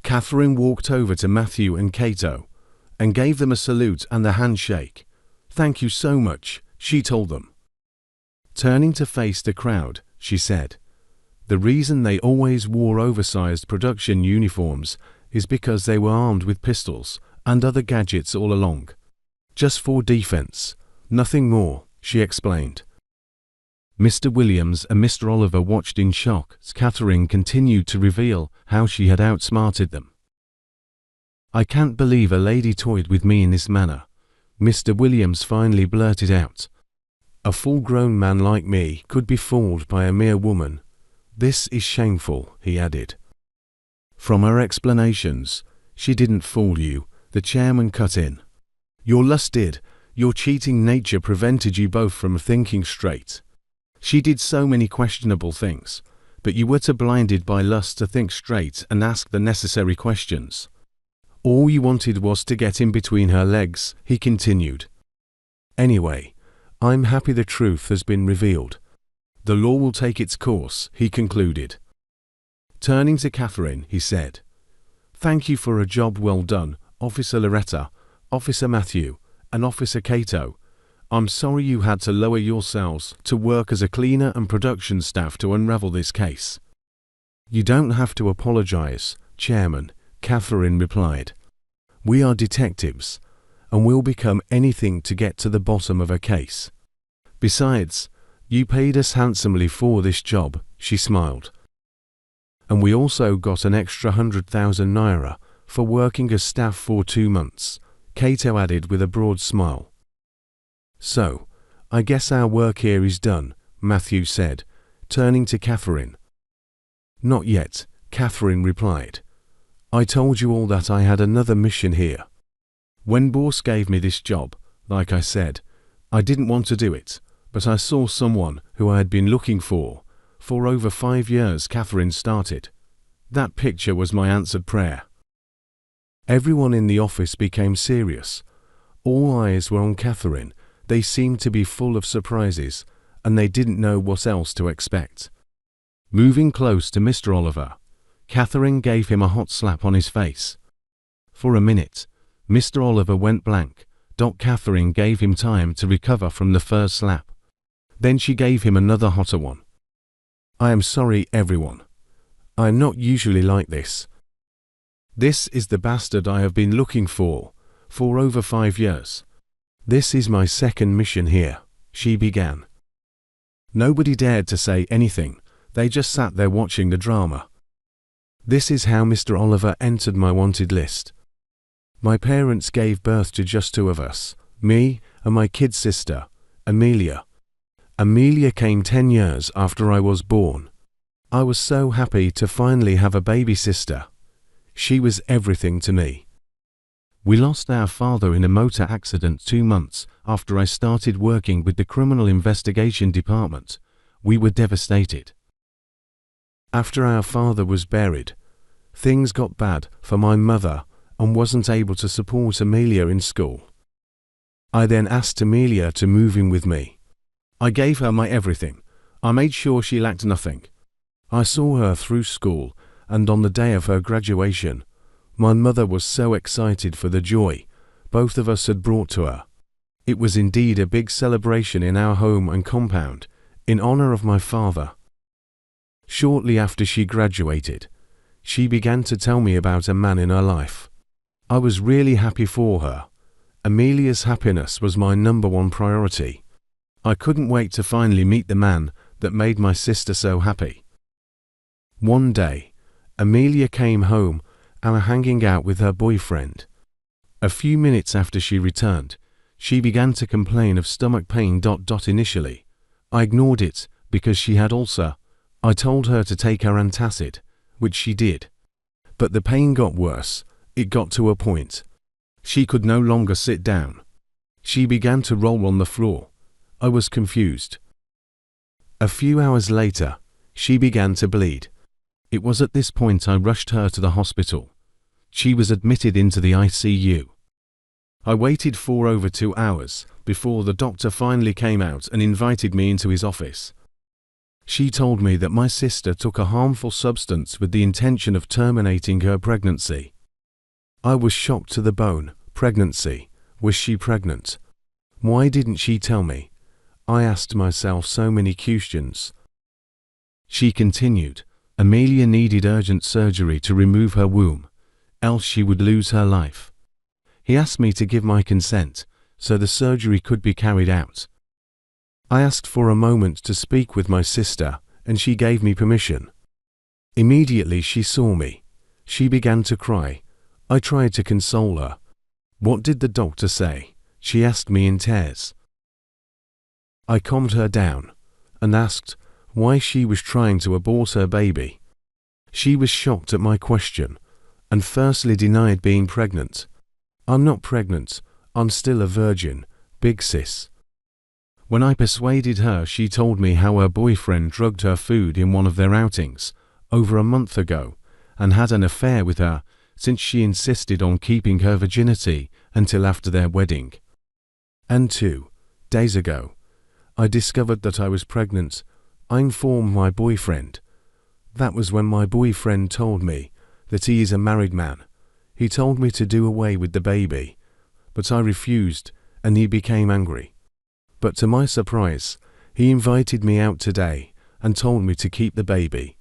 Catherine walked over to Matthew and Cato and gave them a salute and a handshake. Thank you so much, she told them. Turning to face the crowd, she said, the reason they always wore oversized production uniforms is because they were armed with pistols and other gadgets all along. Just for defense, nothing more, she explained. Mr. Williams and Mr. Oliver watched in shock as Catherine continued to reveal how she had outsmarted them. I can't believe a lady toyed with me in this manner, Mr. Williams finally blurted out. A full-grown man like me could be fooled by a mere woman. This is shameful, he added. From her explanations, she didn't fool you, the chairman cut in. Your lust did. Your cheating nature prevented you both from thinking straight. She did so many questionable things, but you were too blinded by lust to think straight and ask the necessary questions. All you wanted was to get in between her legs, he continued. Anyway, I'm happy the truth has been revealed. The law will take its course, he concluded. Turning to Catherine, he said, Thank you for a job well done, Officer Loretta, Officer Matthew, and Officer Cato. I'm sorry you had to lower yourselves to work as a cleaner and production staff to unravel this case. You don't have to apologize, Chairman, Catherine replied. We are detectives, and we'll become anything to get to the bottom of a case. Besides, you paid us handsomely for this job, she smiled. And we also got an extra 100,000 naira for working as staff for 2 months, Cato added with a broad smile. So, I guess our work here is done, Matthew said, turning to Catherine. Not yet, Catherine replied. I told you all that I had another mission here. When boss gave me this job, like I said, I didn't want to do it, but I saw someone who I had been looking for over 5 years, Catherine started. That picture was my answered prayer. Everyone in the office became serious. All eyes were on Catherine. They seemed to be full of surprises, and they didn't know what else to expect. Moving close to Mr. Oliver, Catherine gave him a hot slap on his face. For a minute, Mr. Oliver went blank. Catherine gave him time to recover from the first slap. Then she gave him another hotter one. I am sorry, everyone. I am not usually like this. This is the bastard I have been looking for over 5 years. This is my second mission here, she began. Nobody dared to say anything. They just sat there watching the drama. This is how Mr. Oliver entered my wanted list. My parents gave birth to just 2 of us, me and my kid sister, Amelia. Amelia came 10 years after I was born. I was so happy to finally have a baby sister. She was everything to me. We lost our father in a motor accident 2 months after I started working with the Criminal Investigation Department. We were devastated. After our father was buried, things got bad for my mother and wasn't able to support Amelia in school. I then asked Amelia to move in with me. I gave her my everything. I made sure she lacked nothing. I saw her through school, and on the day of her graduation, my mother was so excited for the joy both of us had brought to her. It was indeed a big celebration in our home and compound, in honor of my father. Shortly after she graduated, she began to tell me about a man in her life. I was really happy for her. Amelia's happiness was my #1 priority. I couldn't wait to finally meet the man that made my sister so happy. One day, Amelia came home and was hanging out with her boyfriend. A few minutes after she returned, she began to complain of stomach pain. Initially, I ignored it because she had ulcer. I told her to take her antacid, which she did. But the pain got worse. It got to a point. She could no longer sit down. She began to roll on the floor. I was confused. A few hours later, she began to bleed. It was at this point I rushed her to the hospital. She was admitted into the ICU. I waited for over 2 hours before the doctor finally came out and invited me into his office. She told me that my sister took a harmful substance with the intention of terminating her pregnancy. I was shocked to the bone. Pregnancy? Was she pregnant? Why didn't she tell me? I asked myself so many questions. She continued, Amelia needed urgent surgery to remove her womb, else she would lose her life. He asked me to give my consent, so the surgery could be carried out. I asked for a moment to speak with my sister, and she gave me permission. Immediately she saw me. She began to cry. I tried to console her. What did the doctor say? She asked me in tears. I calmed her down and asked why she was trying to abort her baby. She was shocked at my question and firstly denied being pregnant. I'm not pregnant, I'm still a virgin, big sis. When I persuaded her, she told me how her boyfriend drugged her food in one of their outings over a month ago and had an affair with her since she insisted on keeping her virginity until after their wedding. And 2 days ago, I discovered that I was pregnant. I informed my boyfriend. That was when my boyfriend told me that he is a married man. He told me to do away with the baby, but I refused and he became angry. But to my surprise, he invited me out today and told me to keep the baby.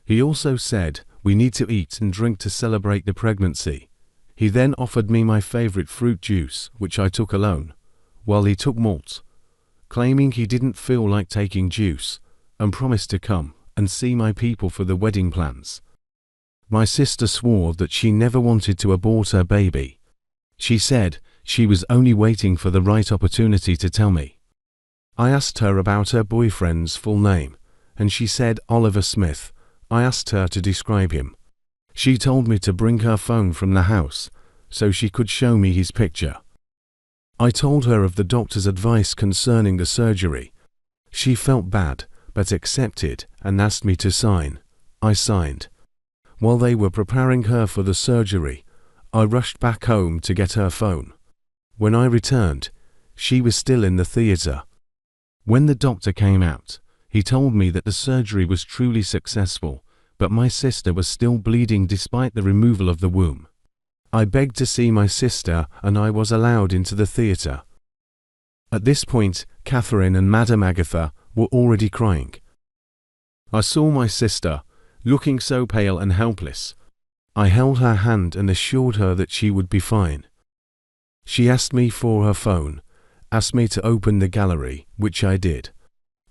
He also said we need to eat and drink to celebrate the pregnancy. He then offered me my favorite fruit juice, which I took alone, while he took malt, claiming he didn't feel like taking juice, and promised to come and see my people for the wedding plans. My sister swore that she never wanted to abort her baby. She said she was only waiting for the right opportunity to tell me. I asked her about her boyfriend's full name, and she said Oliver Smith. I asked her to describe him. She told me to bring her phone from the house so she could show me his picture. I told her of the doctor's advice concerning the surgery. She felt bad, but accepted and asked me to sign. I signed. While they were preparing her for the surgery, I rushed back home to get her phone. When I returned, she was still in the theater. When the doctor came out, he told me that the surgery was truly successful, but my sister was still bleeding despite the removal of the womb. I begged to see my sister and I was allowed into the theater. At this point, Catherine and Madame Agatha were already crying. I saw my sister, looking so pale and helpless. I held her hand and assured her that she would be fine. She asked me for her phone, asked me to open the gallery, which I did.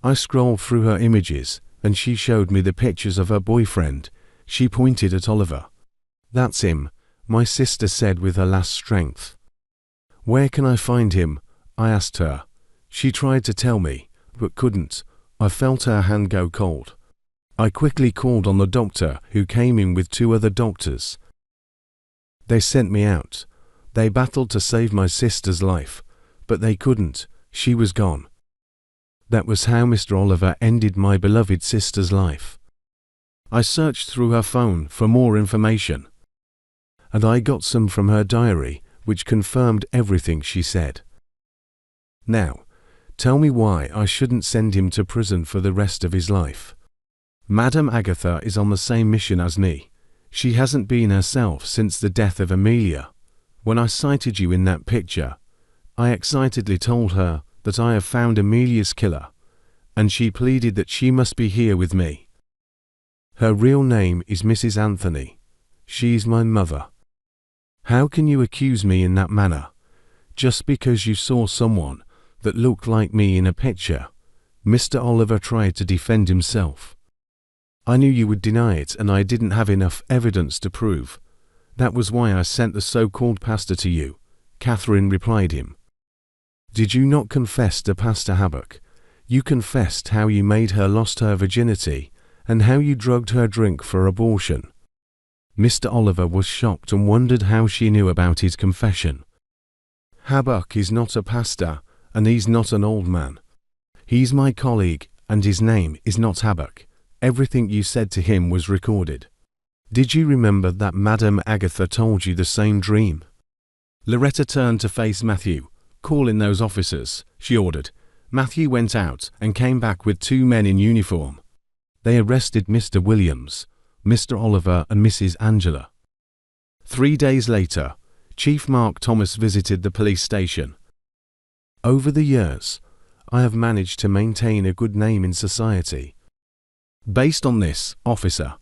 I scrolled through her images, and she showed me the pictures of her boyfriend. She pointed at Oliver. That's him, my sister said with her last strength. Where can I find him? I asked her. She tried to tell me, but couldn't. I felt her hand go cold. I quickly called on the doctor, who came in with 2 other doctors. They sent me out. They battled to save my sister's life, but they couldn't. She was gone. That was how Mr. Oliver ended my beloved sister's life. I searched through her phone for more information, and I got some from her diary, which confirmed everything she said. Now, tell me why I shouldn't send him to prison for the rest of his life. Madame Agatha is on the same mission as me. She hasn't been herself since the death of Amelia. When I cited you in that picture, I excitedly told her that I have found Amelia's killer, and she pleaded that she must be here with me. Her real name is Mrs. Anthony. She is my mother. How can you accuse me in that manner, just because you saw someone that looked like me in a picture? Mr. Oliver tried to defend himself. I knew you would deny it, and I didn't have enough evidence to prove. That was why I sent the so-called pastor to you, Catherine replied him. Did you not confess to Pastor Habak? You confessed how you made her lost her virginity, and how you drugged her drink for abortion. Mr. Oliver was shocked and wondered how she knew about his confession. Habak is not a pastor, and he's not an old man. He's my colleague, and his name is not Habak. Everything you said to him was recorded. Did you remember that Madame Agatha told you the same dream? Loretta turned to face Matthew. "Call in those officers," she ordered. Matthew went out and came back with two men in uniform. They arrested Mr. Williams, Mr. Oliver and Mrs. Angela. 3 days later, Chief Mark Thomas visited the police station. "Over the years, I have managed to maintain a good name in society. Based on this, officer,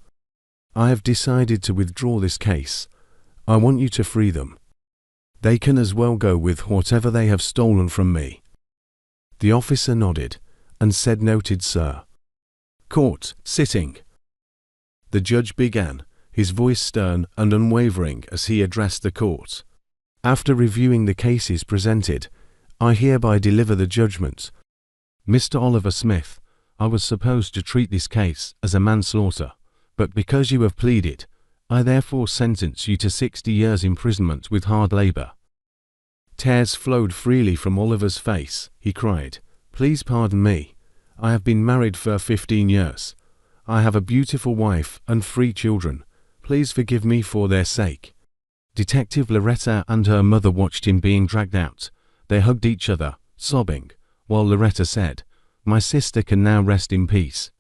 I have decided to withdraw this case. I want you to free them. They can as well go with whatever they have stolen from me." The officer nodded and said, "Noted, sir." Court, sitting. The judge began, his voice stern and unwavering as he addressed the court. "After reviewing the cases presented, I hereby deliver the judgment. Mr. Oliver Smith, I was supposed to treat this case as a manslaughter, but because you have pleaded, I therefore sentence you to 60 years imprisonment with hard labor." Tears flowed freely from Oliver's face. He cried, "Please pardon me. I have been married for 15 years. I have a beautiful wife and 3 children. Please forgive me for their sake." Detective Loretta and her mother watched him being dragged out. They hugged each other, sobbing, while Loretta said, "My sister can now rest in peace.